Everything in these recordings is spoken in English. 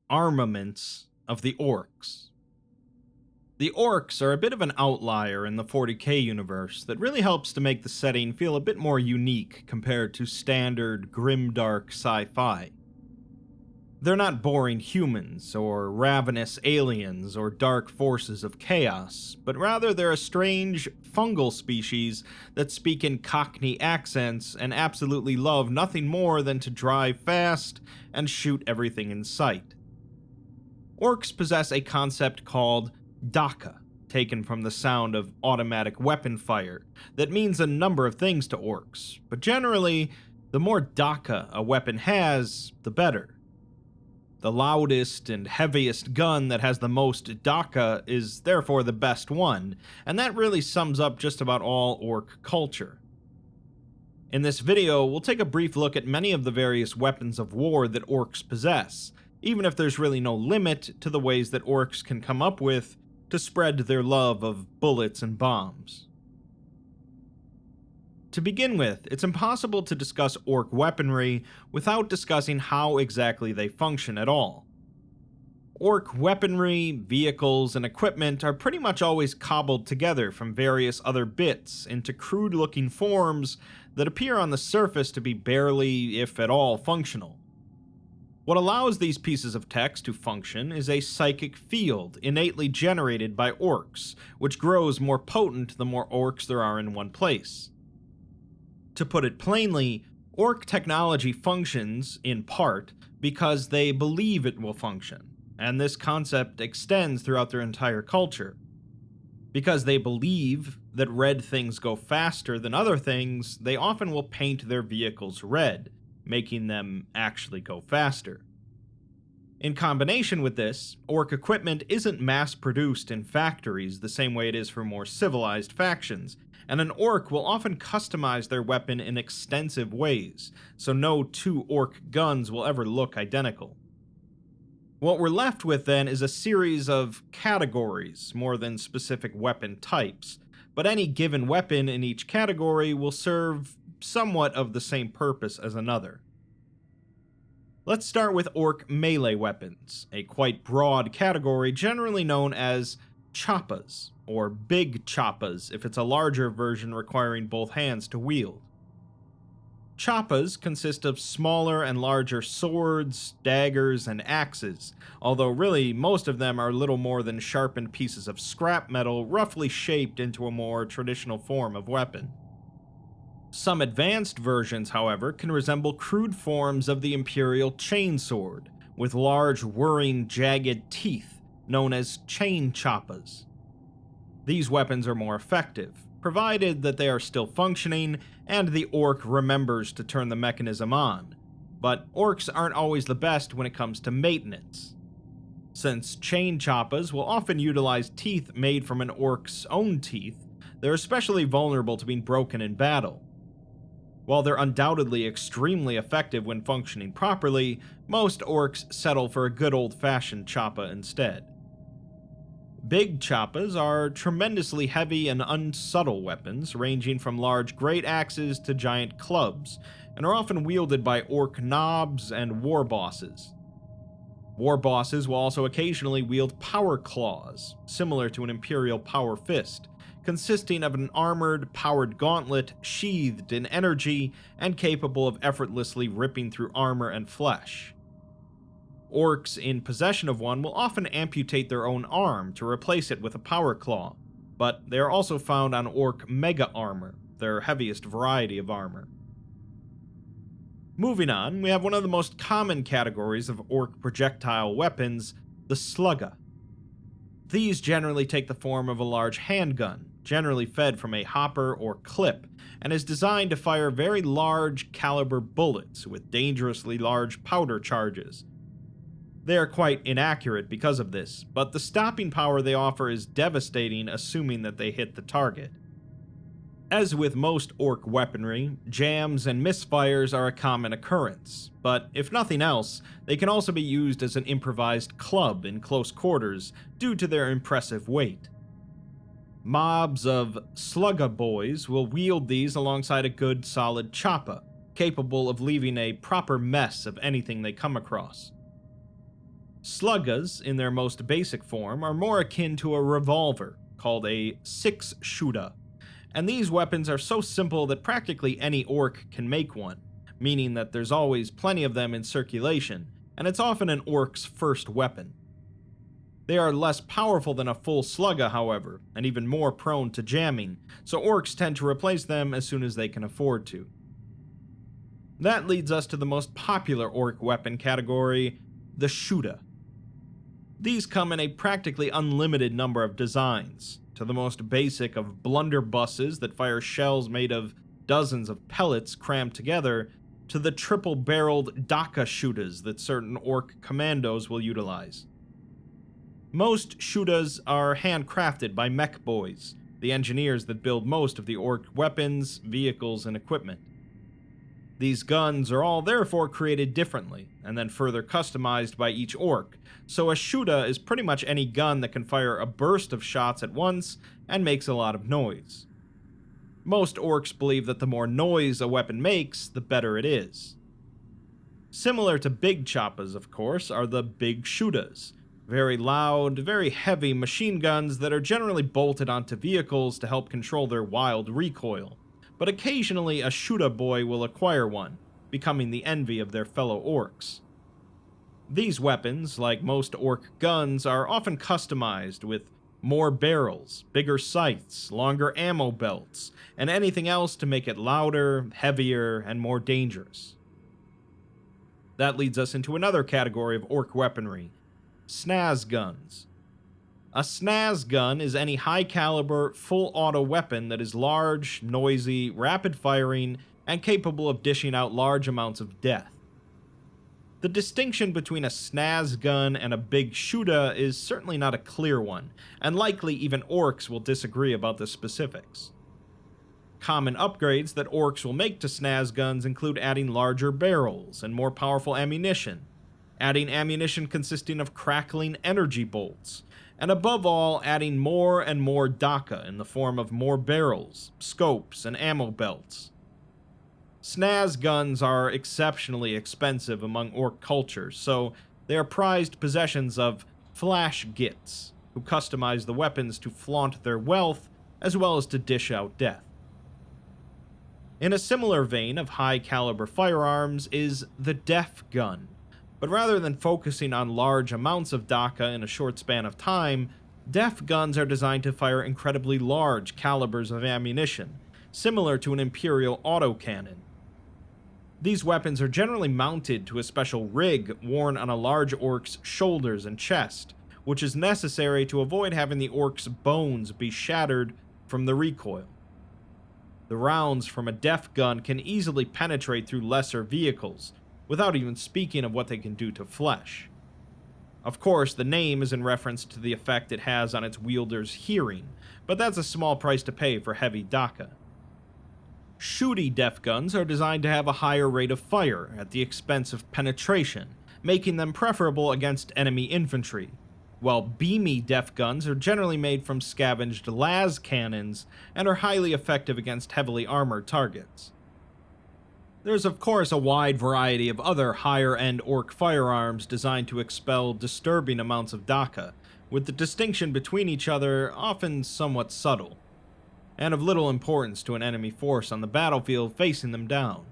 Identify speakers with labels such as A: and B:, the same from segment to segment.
A: Armaments of the Orks. The Orks are a bit of an outlier in the 40k universe that really helps to make the setting feel a bit more unique compared to standard grimdark sci-fi. They're not boring humans, or ravenous aliens, or dark forces of chaos, but rather they're a strange, fungal species that speak in Cockney accents and absolutely love nothing more than to drive fast and shoot everything in sight. Orks possess a concept called Daka, taken from the sound of automatic weapon fire, that means a number of things to orcs, but generally, the more Daka a weapon has, the better. The loudest and heaviest gun that has the most Daka is therefore the best one, and that really sums up just about all orc culture. In this video, we'll take a brief look at many of the various weapons of war that orcs possess, even if there's really no limit to the ways that orcs can come up with to spread their love of bullets and bombs. To begin with, it's impossible to discuss orc weaponry without discussing how exactly they function at all. Orc weaponry, vehicles, and equipment are pretty much always cobbled together from various other bits into crude-looking forms that appear on the surface to be barely, if at all, functional. What allows these pieces of text to function is a psychic field innately generated by orcs, which grows more potent the more orcs there are in one place. To put it plainly, orc technology functions, in part, because they believe it will function, and this concept extends throughout their entire culture. Because they believe that red things go faster than other things, they often will paint their vehicles red, making them actually go faster. In combination with this, orc equipment isn't mass-produced in factories the same way it is for more civilized factions, and an orc will often customize their weapon in extensive ways, so no two orc guns will ever look identical. What we're left with then is a series of categories more than specific weapon types, but any given weapon in each category will serve somewhat of the same purpose as another. Let's start with orc melee weapons, a quite broad category generally known as choppas, or big choppas if it's a larger version requiring both hands to wield. Choppas consist of smaller and larger swords, daggers, and axes, although really most of them are little more than sharpened pieces of scrap metal roughly shaped into a more traditional form of weapon. Some advanced versions, however, can resemble crude forms of the Imperial chainsword, with large, whirring, jagged teeth, known as chain choppas. These weapons are more effective, provided that they are still functioning and the orc remembers to turn the mechanism on, but orcs aren't always the best when it comes to maintenance. Since chain choppas will often utilize teeth made from an orc's own teeth, they're especially vulnerable to being broken in battle. While they're undoubtedly extremely effective when functioning properly, most orcs settle for a good old-fashioned choppa instead. Big choppas are tremendously heavy and unsubtle weapons, ranging from large great axes to giant clubs, and are often wielded by orc knobs and war bosses. War bosses will also occasionally wield power claws, similar to an imperial power fist, consisting of an armored, powered gauntlet sheathed in energy and capable of effortlessly ripping through armor and flesh. Orcs in possession of one will often amputate their own arm to replace it with a power claw, but they are also found on orc mega armor, their heaviest variety of armor. Moving on, we have one of the most common categories of orc projectile weapons, the slugga. These generally take the form of a large handgun, generally fed from a hopper or clip, and is designed to fire very large caliber bullets with dangerously large powder charges. They are quite inaccurate because of this, but the stopping power they offer is devastating assuming that they hit the target. As with most orc weaponry, jams and misfires are a common occurrence, but if nothing else, they can also be used as an improvised club in close quarters due to their impressive weight. Mobs of slugga boys will wield these alongside a good solid choppa, capable of leaving a proper mess of anything they come across. Sluggas, in their most basic form, are more akin to a revolver, called a six-shooter, and these weapons are so simple that practically any orc can make one, meaning that there's always plenty of them in circulation, and it's often an orc's first weapon. They are less powerful than a full slugga, however, and even more prone to jamming, so orcs tend to replace them as soon as they can afford to. That leads us to the most popular orc weapon category, the Shootas. These come in a practically unlimited number of designs, to the most basic of blunderbusses that fire shells made of dozens of pellets crammed together, to the triple-barreled Daka Shootas that certain orc commandos will utilize. Most Shootas are handcrafted by mech boys, the engineers that build most of the orc weapons, vehicles, and equipment. These guns are all therefore created differently, and then further customized by each orc, so a Shootas is pretty much any gun that can fire a burst of shots at once and makes a lot of noise. Most orcs believe that the more noise a weapon makes, the better it is. Similar to big choppas, of course, are the big Shootas, very loud, very heavy machine guns that are generally bolted onto vehicles to help control their wild recoil, but occasionally a Shootas boy will acquire one, becoming the envy of their fellow orcs. These weapons, like most orc guns, are often customized with more barrels, bigger sights, longer ammo belts, and anything else to make it louder, heavier, and more dangerous. That leads us into another category of orc weaponry, snaz guns. A snaz gun is any high-caliber, full-auto weapon that is large, noisy, rapid-firing, and capable of dishing out large amounts of death. The distinction between a snaz gun and a big Shootas is certainly not a clear one, and likely even orcs will disagree about the specifics. Common upgrades that orcs will make to snaz guns include adding larger barrels and more powerful ammunition, adding ammunition consisting of crackling energy bolts, and above all, adding more and more Daka in the form of more barrels, scopes, and ammo belts. Snaz guns are exceptionally expensive among orc cultures, so they are prized possessions of flash gits, who customize the weapons to flaunt their wealth as well as to dish out death. In a similar vein of high-caliber firearms is the def gun, but rather than focusing on large amounts of Daka in a short span of time, def guns are designed to fire incredibly large calibers of ammunition, similar to an Imperial autocannon. These weapons are generally mounted to a special rig worn on a large orc's shoulders and chest, which is necessary to avoid having the orc's bones be shattered from the recoil. The rounds from a def gun can easily penetrate through lesser vehicles, without even speaking of what they can do to flesh. Of course, the name is in reference to the effect it has on its wielder's hearing, but that's a small price to pay for heavy Daka. Shooty def guns are designed to have a higher rate of fire at the expense of penetration, making them preferable against enemy infantry, while beamy def guns are generally made from scavenged las cannons and are highly effective against heavily armored targets. There's of course a wide variety of other higher-end orc firearms designed to expel disturbing amounts of Daka, with the distinction between each other often somewhat subtle, and of little importance to an enemy force on the battlefield facing them down.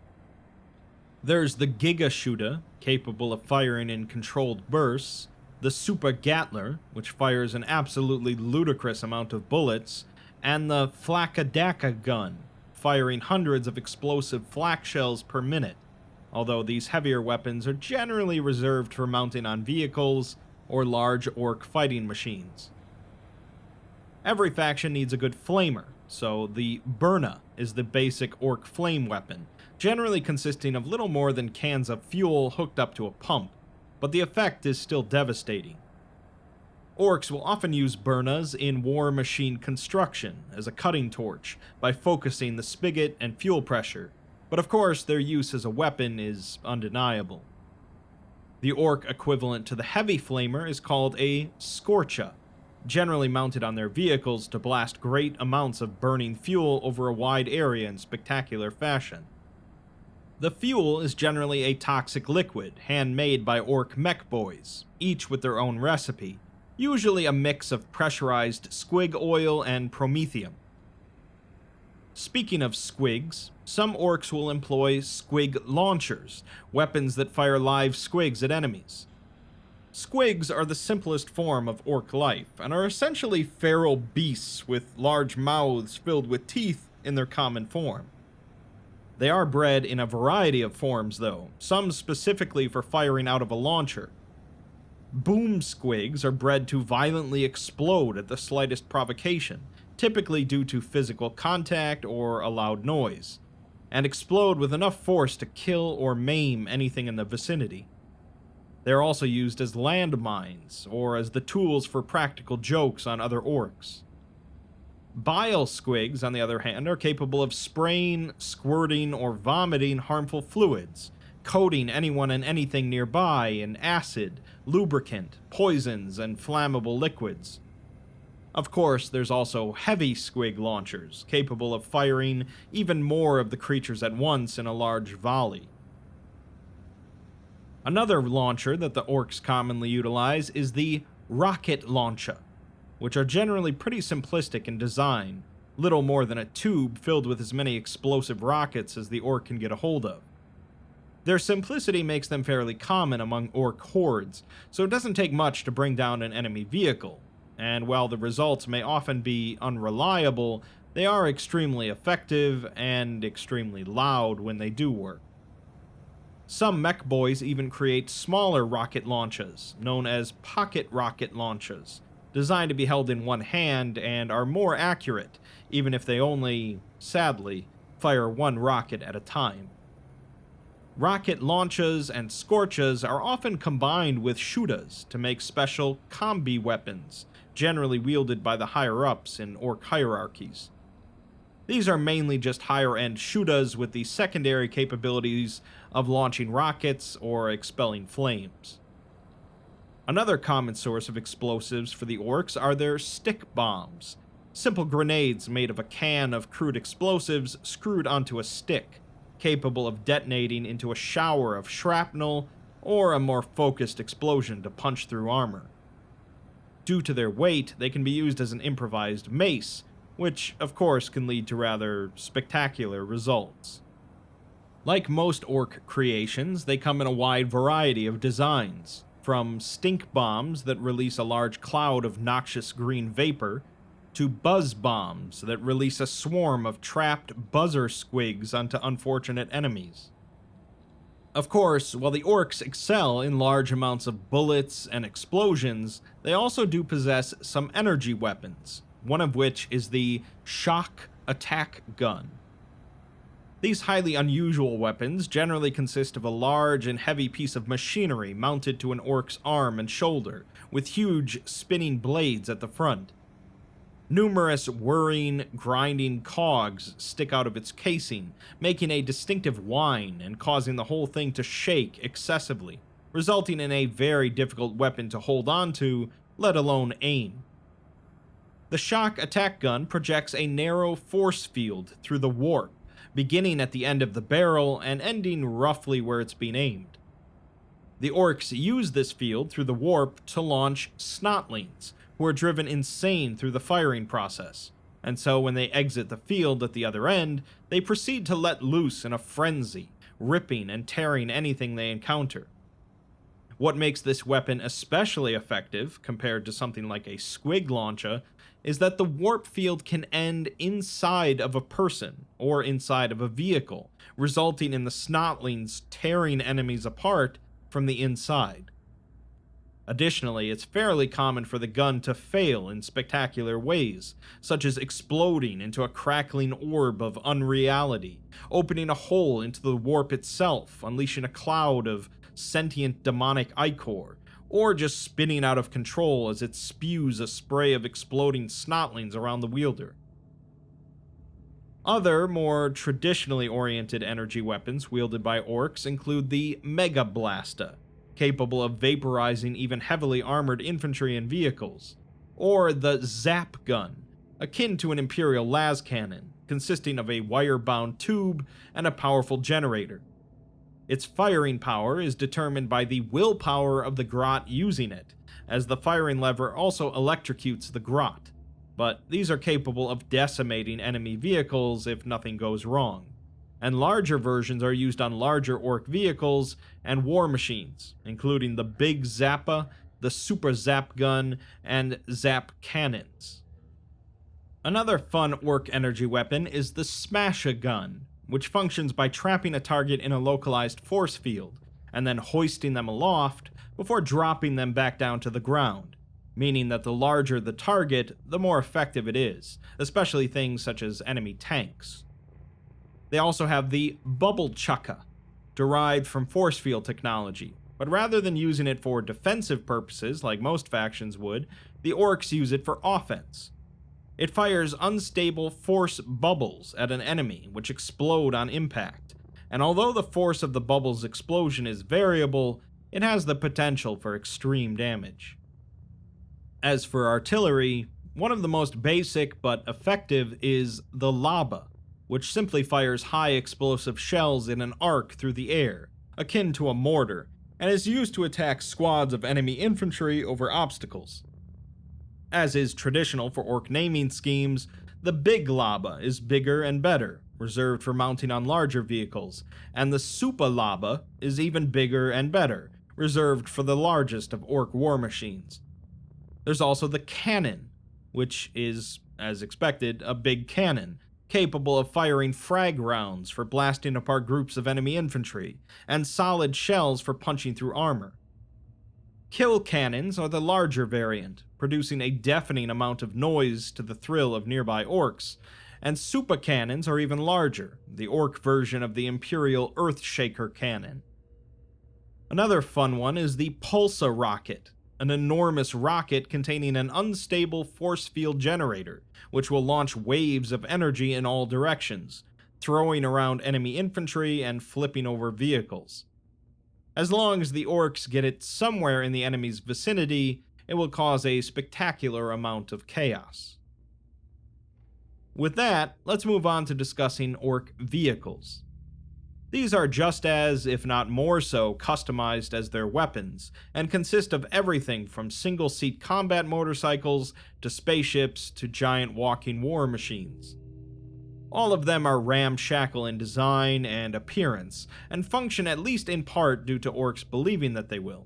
A: There's the Giga Shootas, capable of firing in controlled bursts, the Super Gatler, which fires an absolutely ludicrous amount of bullets, and the Flakadaka gun, firing hundreds of explosive flak shells per minute, although these heavier weapons are generally reserved for mounting on vehicles or large orc fighting machines. Every faction needs a good flamer, so the Burna is the basic orc flame weapon, generally consisting of little more than cans of fuel hooked up to a pump, but the effect is still devastating. Orcs will often use Burnas in war machine construction as a cutting torch by focusing the spigot and fuel pressure, but of course their use as a weapon is undeniable. The orc equivalent to the heavy flamer is called a Scorcha, generally mounted on their vehicles to blast great amounts of burning fuel over a wide area in spectacular fashion. The fuel is generally a toxic liquid, handmade by Ork mech boys, each with their own recipe, usually a mix of pressurized squig oil and promethium. Speaking of squigs, some orcs will employ squig launchers, weapons that fire live squigs at enemies. Squigs are the simplest form of orc life, and are essentially feral beasts with large mouths filled with teeth in their common form. They are bred in a variety of forms though, some specifically for firing out of a launcher. Boom squigs are bred to violently explode at the slightest provocation, typically due to physical contact or a loud noise, and explode with enough force to kill or maim anything in the vicinity. They are also used as landmines, or as the tools for practical jokes on other orcs. Bile squigs, on the other hand, are capable of spraying, squirting, or vomiting harmful fluids, coating anyone and anything nearby in acid, lubricant, poisons, and flammable liquids. Of course, there's also heavy squig launchers, capable of firing even more of the creatures at once in a large volley. Another launcher that the orcs commonly utilize is the rocket launcher, which are generally pretty simplistic in design, little more than a tube filled with as many explosive rockets as the orc can get a hold of. Their simplicity makes them fairly common among orc hordes, so it doesn't take much to bring down an enemy vehicle, and while the results may often be unreliable, they are extremely effective and extremely loud when they do work. Some mech boys even create smaller rocket launchers, known as pocket rocket launchers, designed to be held in one hand and are more accurate, even if they only, sadly, fire one rocket at a time. Rocket launchers and scorches are often combined with Shootas to make special combi weapons, generally wielded by the higher-ups in orc hierarchies. These are mainly just higher-end Shootas with the secondary capabilities of launching rockets or expelling flames. Another common source of explosives for the orcs are their stick bombs, simple grenades made of a can of crude explosives screwed onto a stick, capable of detonating into a shower of shrapnel or a more focused explosion to punch through armor. Due to their weight, they can be used as an improvised mace, which of course can lead to rather spectacular results. Like most orc creations, they come in a wide variety of designs, from stink bombs that release a large cloud of noxious green vapor, to buzz bombs that release a swarm of trapped buzzer squigs onto unfortunate enemies. Of course, while the orcs excel in large amounts of bullets and explosions, they also do possess some energy weapons, one of which is the shock attack gun. These highly unusual weapons generally consist of a large and heavy piece of machinery mounted to an orc's arm and shoulder, with huge spinning blades at the front. Numerous whirring, grinding cogs stick out of its casing, making a distinctive whine and causing the whole thing to shake excessively, resulting in a very difficult weapon to hold onto, let alone aim. The shock attack gun projects a narrow force field through the warp, beginning at the end of the barrel and ending roughly where it's being aimed. The orcs use this field through the warp to launch snotlings, who are driven insane through the firing process, and so when they exit the field at the other end, they proceed to let loose in a frenzy, ripping and tearing anything they encounter. What makes this weapon especially effective, compared to something like a squig launcher, is that the warp field can end inside of a person, or inside of a vehicle, resulting in the snotlings tearing enemies apart from the inside. Additionally, it's fairly common for the gun to fail in spectacular ways, such as exploding into a crackling orb of unreality, opening a hole into the warp itself, unleashing a cloud of sentient demonic ichor, or just spinning out of control as it spews a spray of exploding snotlings around the wielder. Other, more traditionally oriented energy weapons wielded by orcs include the Mega Blasta, capable of vaporizing even heavily armored infantry and vehicles, or the Zap Gun, akin to an Imperial las cannon, consisting of a wire-bound tube and a powerful generator, Its firing power is determined by the willpower of the grot using it, as the firing lever also electrocutes the grot, but these are capable of decimating enemy vehicles if nothing goes wrong, and larger versions are used on larger orc vehicles and war machines, including the Big Zappa, the Super Zap Gun, and Zap Cannons. Another fun orc energy weapon is the Smash-A-Gun, which functions by trapping a target in a localized force field, and then hoisting them aloft before dropping them back down to the ground, meaning that the larger the target, the more effective it is, especially things such as enemy tanks. They also have the Bubble Chukka, derived from force field technology, but rather than using it for defensive purposes like most factions would, the orcs use it for offense. It fires unstable force bubbles at an enemy, which explode on impact, and although the force of the bubble's explosion is variable, it has the potential for extreme damage. As for artillery, one of the most basic but effective is the Laba, which simply fires high explosive shells in an arc through the air, akin to a mortar, and is used to attack squads of enemy infantry over obstacles. As is traditional for orc naming schemes, the Big Laba is bigger and better, reserved for mounting on larger vehicles, and the Super Laba is even bigger and better, reserved for the largest of orc war machines. There's also the Cannon, which is, as expected, a big cannon, capable of firing frag rounds for blasting apart groups of enemy infantry, and solid shells for punching through armor. Kill cannons are the larger variant, producing a deafening amount of noise to the thrill of nearby orcs, and super cannons are even larger, the orc version of the Imperial Earthshaker cannon. Another fun one is the Pulsa rocket, an enormous rocket containing an unstable force field generator, which will launch waves of energy in all directions, throwing around enemy infantry and flipping over vehicles. As long as the orcs get it somewhere in the enemy's vicinity, it will cause a spectacular amount of chaos. With that, let's move on to discussing orc vehicles. These are just as, if not more so, customized as their weapons, and consist of everything from single-seat combat motorcycles to spaceships to giant walking war machines. All of them are ramshackle in design and appearance, and function at least in part due to orcs believing that they will.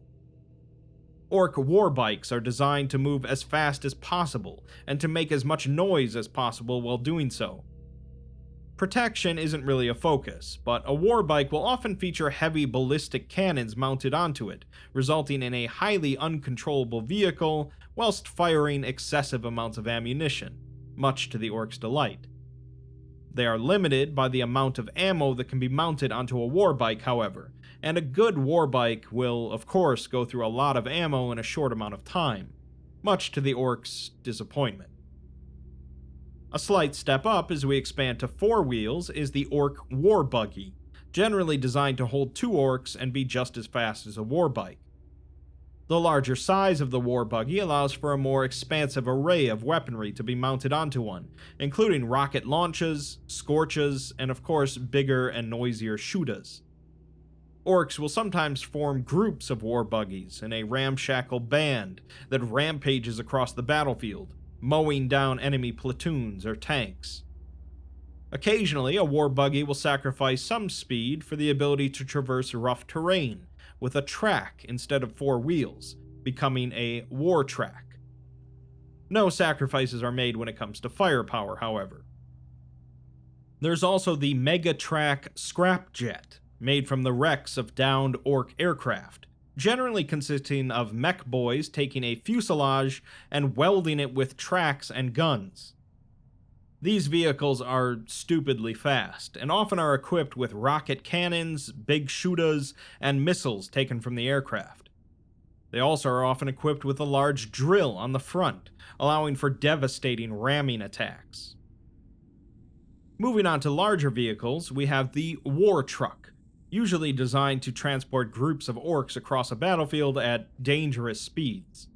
A: Orc warbikes are designed to move as fast as possible, and to make as much noise as possible while doing so. Protection isn't really a focus, but a warbike will often feature heavy ballistic cannons mounted onto it, resulting in a highly uncontrollable vehicle whilst firing excessive amounts of ammunition, much to the orcs' delight. They are limited by the amount of ammo that can be mounted onto a warbike, however, and a good warbike will, of course, go through a lot of ammo in a short amount of time, much to the orcs' disappointment. A slight step up as we expand to 4 wheels is the Orc War Buggy, generally designed to hold 2 orcs and be just as fast as a warbike. The larger size of the war buggy allows for a more expansive array of weaponry to be mounted onto one, including rocket launches, scorches, and of course bigger and noisier Shootas. Orcs will sometimes form groups of war buggies in a ramshackle band that rampages across the battlefield, mowing down enemy platoons or tanks. Occasionally, a war buggy will sacrifice some speed for the ability to traverse rough terrain, with a track instead of 4 wheels, becoming a war track. No sacrifices are made when it comes to firepower, however. There's also the Megatrack Scrapjet, made from the wrecks of downed orc aircraft, generally consisting of mech boys taking a fuselage and welding it with tracks and guns. These vehicles are stupidly fast, and often are equipped with rocket cannons, big Shootas, and missiles taken from the aircraft. They also are often equipped with a large drill on the front, allowing for devastating ramming attacks. Moving on to larger vehicles, we have the War Truck, usually designed to transport groups of orcs across a battlefield at dangerous speeds.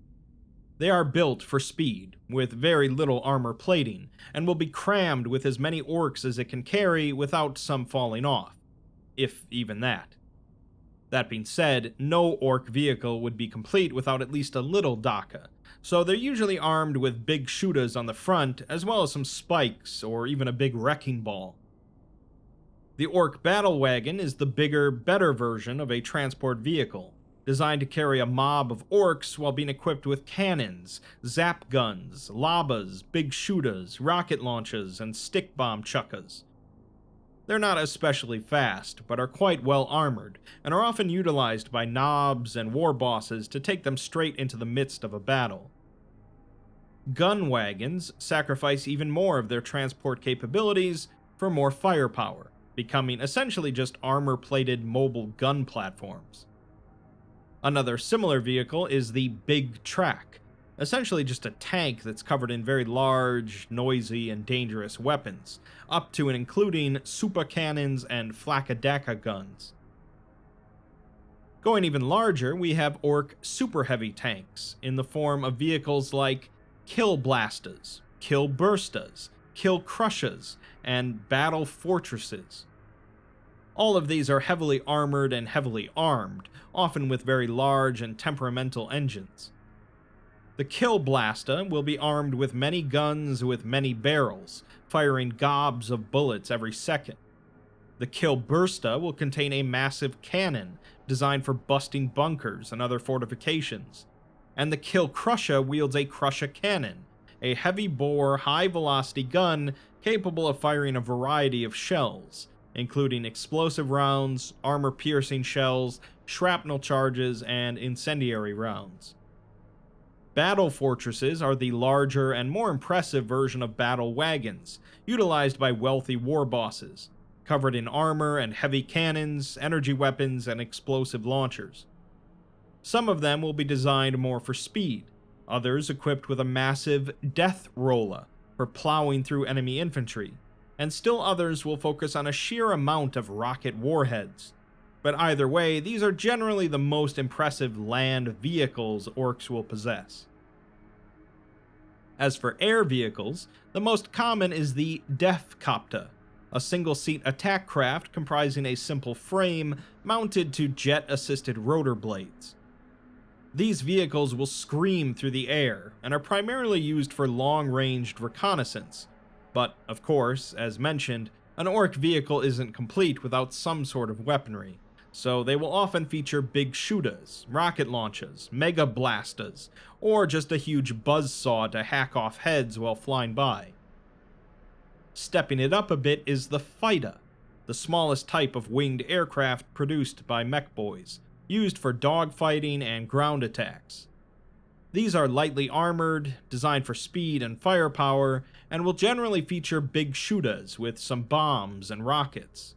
A: They are built for speed, with very little armor plating, and will be crammed with as many orcs as it can carry without some falling off, if even that. That being said, no Ork vehicle would be complete without at least a little Daka, so they're usually armed with big Shootas on the front, as well as some spikes or even a big wrecking ball. The Ork battle wagon is the bigger, better version of a transport vehicle, designed to carry a mob of Orks while being equipped with cannons, zap guns, labas, big Shootas, rocket launches, and stick bomb chuckas. They're not especially fast, but are quite well armored, and are often utilized by knobs and war bosses to take them straight into the midst of a battle. Gun wagons sacrifice even more of their transport capabilities for more firepower, becoming essentially just armor-plated mobile gun platforms. Another similar vehicle is the Big Track, essentially just a tank that's covered in very large, noisy, and dangerous weapons, up to and including super cannons and flakadaka guns. Going even larger, we have Ork super heavy tanks, in the form of vehicles like Kill Blastas, Kill Burstas, Kill Crushas, and Battle Fortresses. All of these are heavily armored and heavily armed, often with very large and temperamental engines. The Kill Blasta will be armed with many guns with many barrels, firing gobs of bullets every second. The Kill Bursta will contain a massive cannon designed for busting bunkers and other fortifications. And the Kill Crusha wields a Crusha cannon, a heavy-bore, high-velocity gun capable of firing a variety of shells, including explosive rounds, armor-piercing shells, shrapnel charges, and incendiary rounds. Battle Fortresses are the larger and more impressive version of battle wagons, utilized by wealthy war bosses, covered in armor and heavy cannons, energy weapons, and explosive launchers. Some of them will be designed more for speed, others equipped with a massive death rolla for plowing through enemy infantry, and still others will focus on a sheer amount of rocket warheads. But either way, these are generally the most impressive land vehicles Orks will possess. As for air vehicles, the most common is the Defkopta, a single-seat attack craft comprising a simple frame mounted to jet-assisted rotor blades. These vehicles will scream through the air and are primarily used for long-ranged reconnaissance, but, of course, as mentioned, an Ork vehicle isn't complete without some sort of weaponry, so they will often feature big Shootas, rocket launches, mega blastas, or just a huge buzzsaw to hack off heads while flying by. Stepping it up a bit is the Fida, the smallest type of winged aircraft produced by mech boys, used for dogfighting and ground attacks. These are lightly armored, designed for speed and firepower, and will generally feature big Shootas with some bombs and rockets.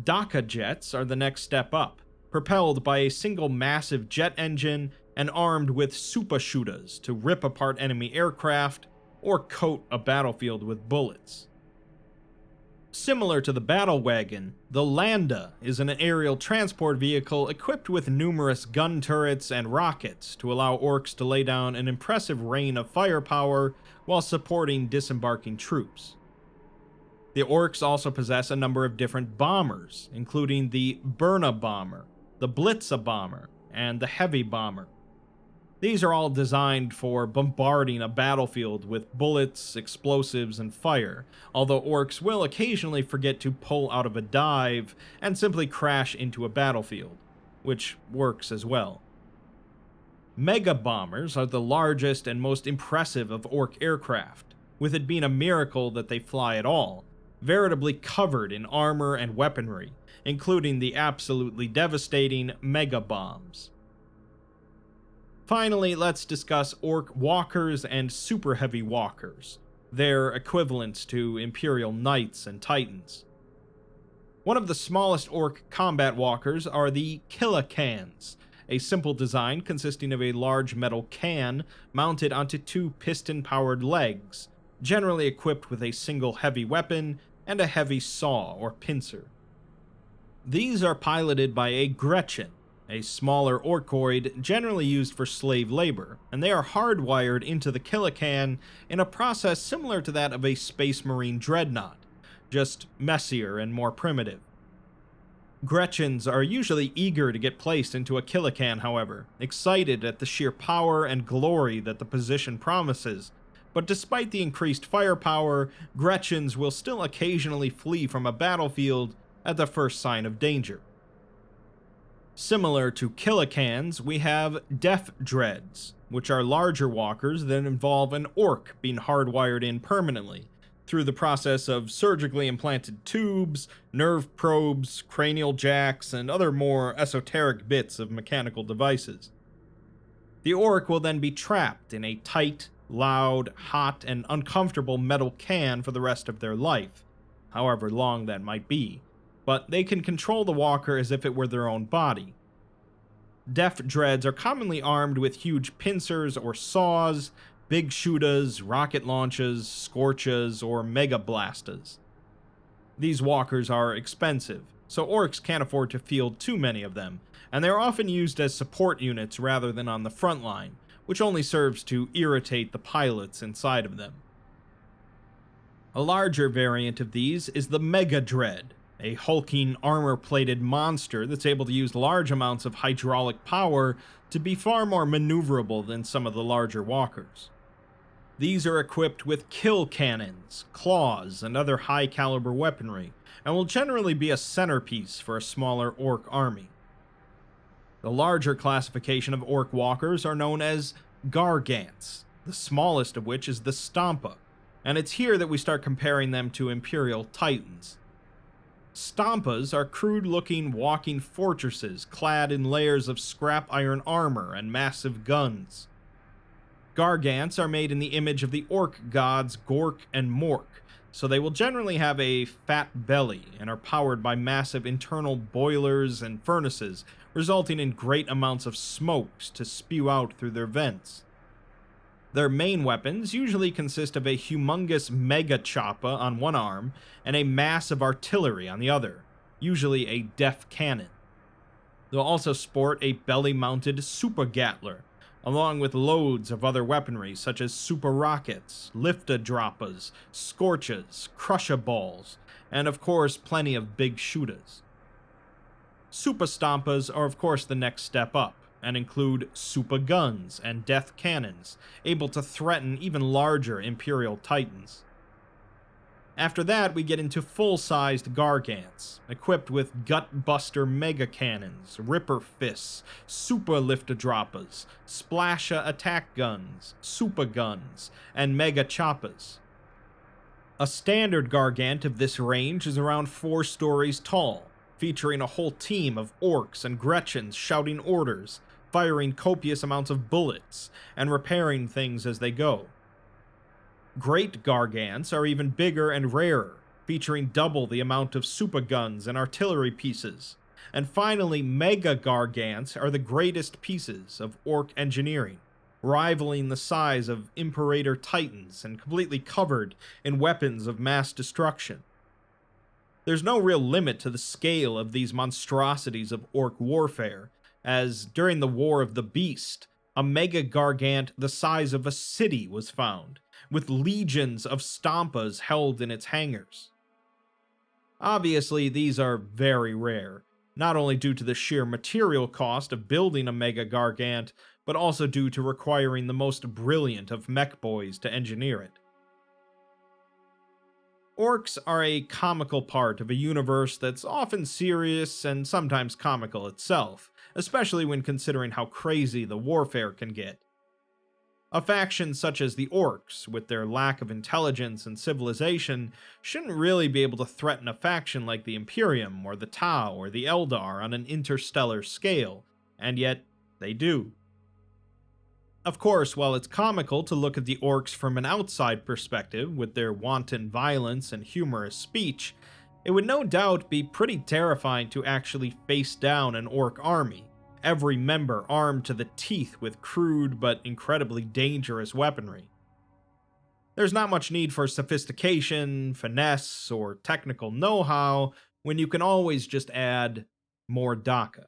A: Daka jets are the next step up, propelled by a single massive jet engine and armed with super Shootas to rip apart enemy aircraft or coat a battlefield with bullets. Similar to the battle wagon, the Landa is an aerial transport vehicle equipped with numerous gun turrets and rockets to allow Orks to lay down an impressive rain of firepower while supporting disembarking troops. The Orks also possess a number of different bombers, including the Burna bomber, the Blitza bomber, and the Heavy bomber. These are all designed for bombarding a battlefield with bullets, explosives, and fire, although Orks will occasionally forget to pull out of a dive and simply crash into a battlefield, which works as well. Mega bombers are the largest and most impressive of Ork aircraft, with it being a miracle that they fly at all, veritably covered in armor and weaponry, including the absolutely devastating mega bombs. Finally, let's discuss Ork walkers and super heavy walkers, their equivalents to Imperial Knights and Titans. One of the smallest Ork combat walkers are the Kilakans, a simple design consisting of a large metal can mounted onto two piston-powered legs, generally equipped with a single heavy weapon and a heavy saw or pincer. These are piloted by a Gretchen, a smaller Orkoid generally used for slave labor, and they are hardwired into the Kilakan in a process similar to that of a Space Marine dreadnought, just messier and more primitive. Gretchens are usually eager to get placed into a Killican, however, excited at the sheer power and glory that the position promises. But despite the increased firepower, Gretchens will still occasionally flee from a battlefield at the first sign of danger. Similar to Killicans, we have Death Dreads, which are larger walkers that involve an orc being hardwired in permanently, through the process of surgically implanted tubes, nerve probes, cranial jacks, and other more esoteric bits of mechanical devices. The orc will then be trapped in a tight, loud, hot, and uncomfortable metal can for the rest of their life, however long that might be, but they can control the walker as if it were their own body. Death Dreads are commonly armed with huge pincers or saws, big Shootas, rocket launches, scorches, or mega blastas. These walkers are expensive, so orcs can't afford to field too many of them, and they are often used as support units rather than on the front line, which only serves to irritate the pilots inside of them. A larger variant of these is the Mega Dread, a hulking armor-plated monster that's able to use large amounts of hydraulic power to be far more maneuverable than some of the larger walkers. These are equipped with kill cannons, claws, and other high-caliber weaponry, and will generally be a centerpiece for a smaller orc army. The larger classification of orc walkers are known as Gargants, the smallest of which is the Stampa, and it's here that we start comparing them to Imperial Titans. Stampas are crude-looking walking fortresses clad in layers of scrap iron armor and massive guns. Gargants are made in the image of the orc gods Gork and Mork, so they will generally have a fat belly and are powered by massive internal boilers and furnaces, resulting in great amounts of smokes to spew out through their vents. Their main weapons usually consist of a humongous mega choppa on one arm and a mass of artillery on the other, usually a def cannon. They'll also sport a belly-mounted super gatler, along with loads of other weaponry such as super rockets, lifta-droppas, scorches, crusher balls, and of course plenty of big Shootas. Super Stampas are of course the next step up, and include super guns and death cannons, able to threaten even larger Imperial Titans. After that, we get into full-sized Gargants, equipped with gut-buster mega cannons, ripper fists, super lifta-droppas, splasha attack guns, super guns, and mega choppas. A standard Gargant of this range is around 4 stories tall, featuring a whole team of orcs and Gretchens shouting orders, firing copious amounts of bullets, and repairing things as they go. Great Gargants are even bigger and rarer, featuring double the amount of super guns and artillery pieces. And finally, Mega Gargants are the greatest pieces of orc engineering, rivaling the size of Imperator Titans and completely covered in weapons of mass destruction. There's no real limit to the scale of these monstrosities of orc warfare, as during the War of the Beast, a Mega Gargant the size of a city was found, with legions of Stampas held in its hangars. Obviously, these are very rare, not only due to the sheer material cost of building a Mega Gargant, but also due to requiring the most brilliant of mech boys to engineer it. Orcs are a comical part of a universe that's often serious and sometimes comical itself, especially when considering how crazy the warfare can get. A faction such as the Orks, with their lack of intelligence and civilization, shouldn't really be able to threaten a faction like the Imperium, or the Tau, or the Eldar on an interstellar scale, and yet they do. Of course, while it's comical to look at the Orks from an outside perspective, with their wanton violence and humorous speech, it would no doubt be pretty terrifying to actually face down an Orc army, every member armed to the teeth with crude but incredibly dangerous weaponry. There's not much need for sophistication, finesse, or technical know-how when you can always just add more DACA.